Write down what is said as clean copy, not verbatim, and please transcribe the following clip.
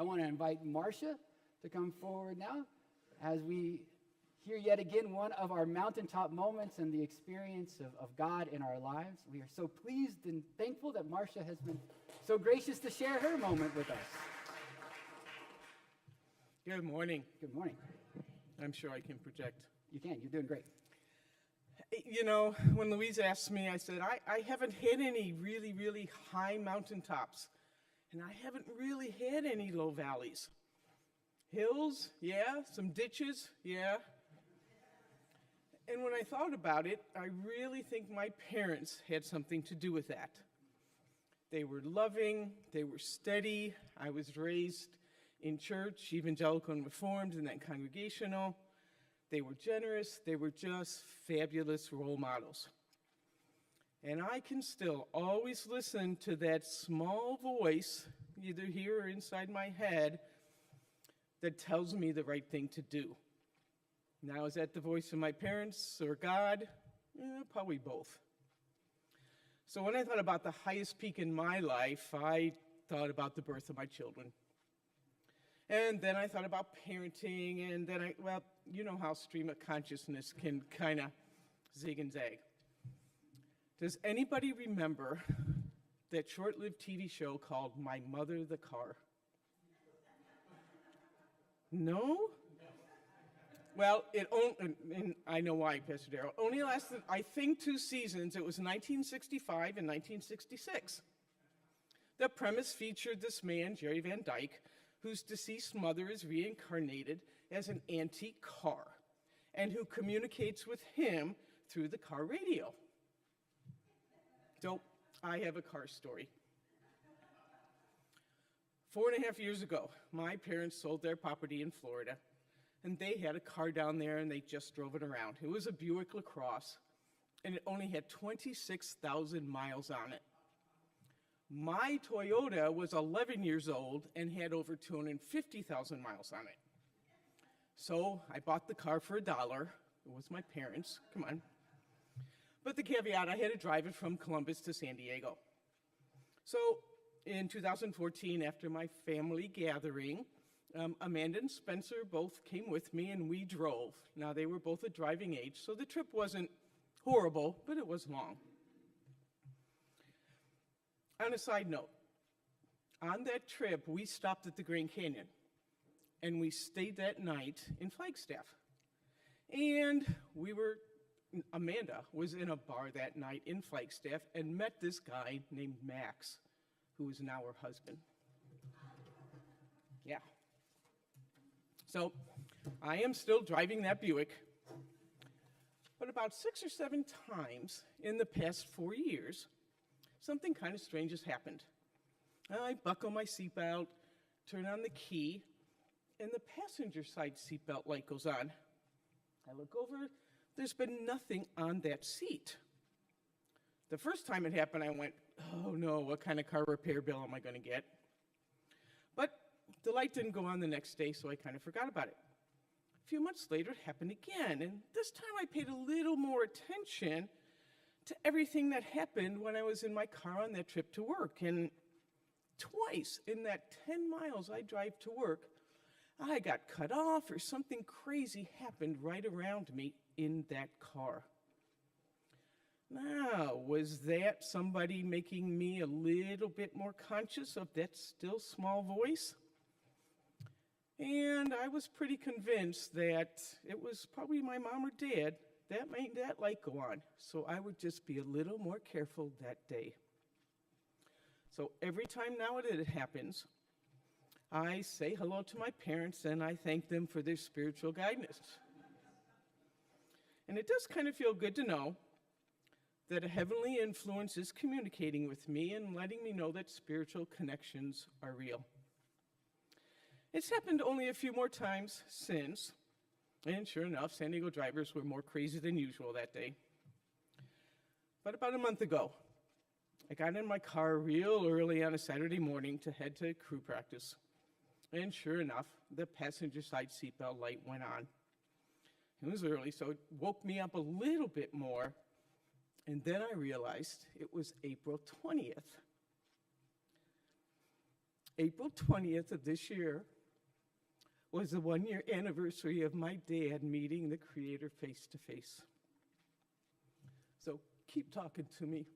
I want to invite Marcia to come forward now as we hear yet again one of our mountaintop moments and the experience of God in our lives. We are so pleased and thankful that Marcia has been so gracious to share her moment with us. Good morning. Good morning. I'm sure I can project. You can. You're doing great. You know, when Louise asked me, I said, I haven't hit any really, really high mountaintops, and I haven't really had any low valleys. Hills, yeah. Some ditches, yeah. And when I thought about it, I really think my parents had something to do with that. They were loving, they were steady. I was raised in church, evangelical and reformed, and then congregational. They were generous. They were just fabulous role models. And I can still always listen to that small voice, either here or inside my head, that tells me the right thing to do. Now, is that the voice of my parents or God? Probably both. So when I thought about the highest peak in my life, I thought about the birth of my children. And then I thought about parenting, and then you know how stream of consciousness can kind of zig and zag. Does anybody remember that short-lived TV show called My Mother the Car? No? Well, and I know why, Pastor Darrell. Only lasted, I think, 2 seasons. It was 1965 and 1966. The premise featured this man, Jerry Van Dyke, whose deceased mother is reincarnated as an antique car and who communicates with him through the car radio. So I have a car story. 4.5 years ago, my parents sold their property in Florida, and they had a car down there, and they just drove it around. It was a Buick LaCrosse, and it only had 26,000 miles on it. My Toyota was 11 years old and had over 250,000 miles on it. So I bought the car for $1. It was my parents', come on. But the caveat, I had to drive it from Columbus to San Diego. So in 2014, after my family gathering, Amanda and Spencer both came with me and we drove. Now they were both at driving age, so the trip wasn't horrible, but it was long. On a side note, on that trip, we stopped at the Grand Canyon, and we stayed that night in Flagstaff. And Amanda was in a bar that night in Flagstaff and met this guy named Max, who is now her husband. Yeah. So I am still driving that Buick, but about 6 or 7 times in the past 4 years, something kind of strange has happened. I buckle my seatbelt, turn on the key, and the passenger side seatbelt light goes on. I look over, there's been nothing on that seat. The first time it happened, I went, oh no, what kind of car repair bill am I going to get? But the light didn't go on the next day, so I kind of forgot about it. A few months later, it happened again, and this time I paid a little more attention to everything that happened when I was in my car on that trip to work. And twice in that 10 miles I drive to work, I got cut off or something crazy happened right around me in that car. Now, was that somebody making me a little bit more conscious of that still small voice? And I was pretty convinced that it was probably my mom or dad that made that light go on, so I would just be a little more careful that day. So every time now that it happens, I say hello to my parents and I thank them for their spiritual guidance. And it does kind of feel good to know that a heavenly influence is communicating with me and letting me know that spiritual connections are real. It's happened only a few more times since, and sure enough, San Diego drivers were more crazy than usual that day. But about a month ago, I got in my car real early on a Saturday morning to head to crew practice. And sure enough, the passenger side seatbelt light went on. It was early, so it woke me up a little bit more. And then I realized it was April 20th. April 20th of this year was the 1-year anniversary of my dad meeting the Creator face to face. So keep talking to me.